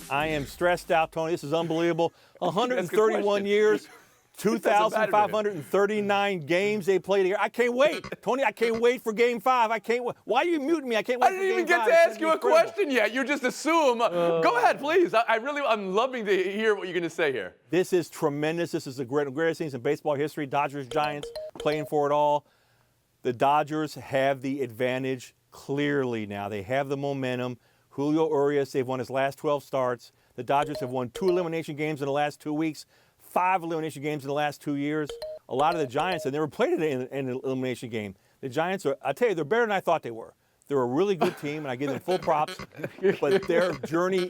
I am stressed out, Tony. This is unbelievable. 131 years. 2,539 games they played here. I can't wait. Tony, I can't wait for Game 5. I can't wait. Why are you muting me? I can't wait for Game 5. I didn't even get to ask you a question yet. You just assume. Go ahead, please. I'm loving to hear what you're going to say here. This is tremendous. This is the greatest things in baseball history. Dodgers, Giants playing for it all. The Dodgers have the advantage clearly now. They have the momentum. Julio Urias, they've won his last 12 starts. The Dodgers have won 2 elimination games in the last 2 weeks. 5 elimination games in the last 2 years. A lot of the Giants have never played in an elimination game. The Giants are, I tell you, they're better than I thought they were. They're a really good team, and I give them full props. But their journey,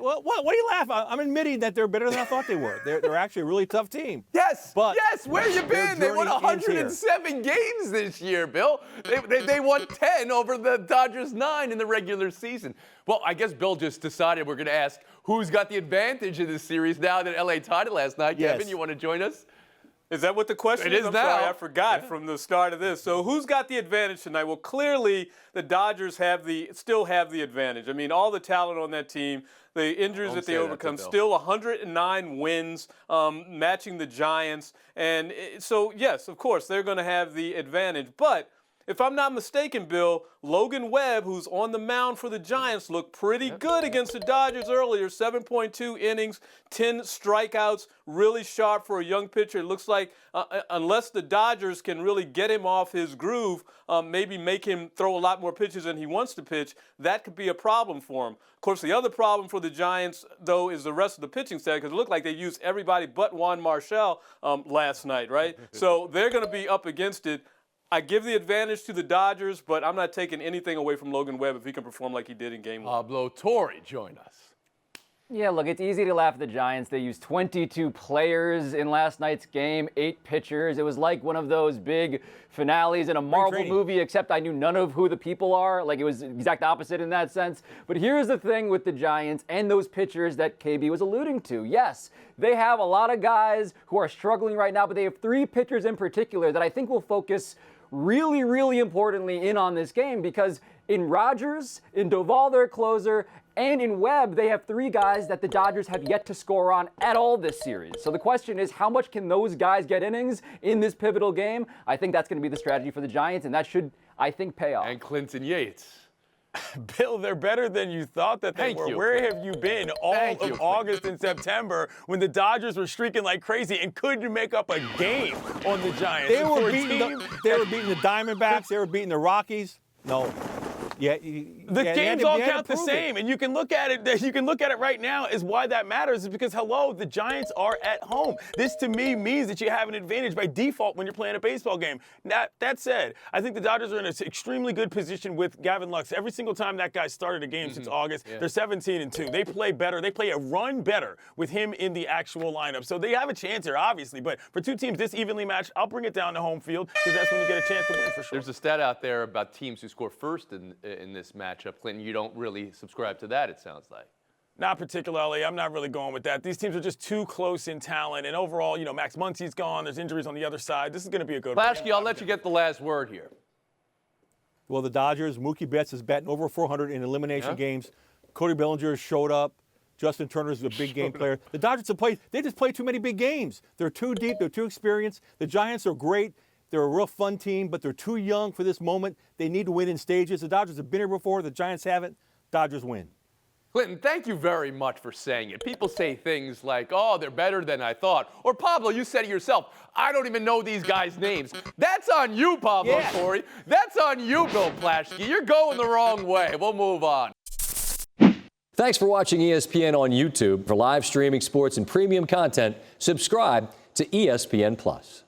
well, what are you laughing? I'm admitting that they're better than I thought they were. They're actually a really tough team. Yes, where you been? They won 107 games this year, Bill. They won 10 over the Dodgers 9 in the regular season. Well, I guess Bill just decided we're going to ask who's got the advantage in this series now that LA tied it last night. Yes. Kevin, you want to join us? Is that what the question is? It is I'm now. sorry, I forgot from the start of this. So who's got the advantage tonight? Well, clearly the Dodgers still have the advantage. I mean, all the talent on that team, the injuries that they overcome, still 109 wins, matching the Giants. And so, yes, of course, they're going to have the advantage. But if I'm not mistaken, Bill, Logan Webb, who's on the mound for the Giants, looked pretty good against the Dodgers earlier. 7.2 innings, 10 strikeouts, really sharp for a young pitcher. It looks like unless the Dodgers can really get him off his groove, maybe make him throw a lot more pitches than he wants to pitch, that could be a problem for him. Of course, the other problem for the Giants, though, is the rest of the pitching staff, because it looked like they used everybody but Juan Marshall last night, right? So they're going to be up against it. I give the advantage to the Dodgers, but I'm not taking anything away from Logan Webb if he can perform like he did in Game 1. Pablo Torre, join us. Yeah, look, it's easy to laugh at the Giants. They used 22 players in last night's game, 8 pitchers. It was like one of those big finales in a Marvel movie, except I knew none of who the people are. Like, it was the exact opposite in that sense. But here's the thing with the Giants and those pitchers that KB was alluding to. Yes, they have a lot of guys who are struggling right now, but they have 3 pitchers in particular that I think will focus really, really importantly in on this game, because in Rogers, in Doval, their closer, and in Webb, they have 3 guys that the Dodgers have yet to score on at all this series. So the question is, how much can those guys get innings in this pivotal game? I think that's going to be the strategy for the Giants, and that should, I think, pay off. And Clinton Yates. Bill, they're better than you thought that they were. Where have you been all of August and September when the Dodgers were streaking like crazy and couldn't make up a game on the Giants? They were beating the Diamondbacks. They were beating the Rockies. No. Yeah, the games all count the same, and you can look at it. You can look at it right now as why that matters is because the Giants are at home. This to me means that you have an advantage by default when you're playing a baseball game. Now, that said, I think the Dodgers are in an extremely good position with Gavin Lux. Every single time that guy started a game since August, they're 17-2. They play better. They play a run better with him in the actual lineup. So they have a chance here, obviously. But for 2 teams this evenly matched, I'll bring it down to home field because that's when you get a chance to win for sure. There's a stat out there about teams who score first in this matchup. Clinton, you don't really subscribe to that, it sounds like. Not particularly. I'm not really going with that. These teams are just too close in talent. And overall, Max Muncy's gone. There's injuries on the other side. This is going to be a good one. Plaschke, I'll let you get the last word here. Well, the Dodgers, Mookie Betts is batting over 400 in elimination games. Cody Bellinger showed up. Justin Turner's a big game player. The Dodgers they just play too many big games. They're too deep. They're too experienced. The Giants are great. They're a real fun team, but they're too young for this moment. They need to win in stages. The Dodgers have been here before. The Giants haven't. Dodgers win. Clinton, thank you very much for saying it. People say things like, oh, they're better than I thought. Or, Pablo, you said it yourself, I don't even know these guys' names. That's on you, Pablo Torre. That's on you, Bill Plaschke. You're going the wrong way. We'll move on. Thanks for watching ESPN on YouTube. For live streaming sports and premium content, subscribe to ESPN+.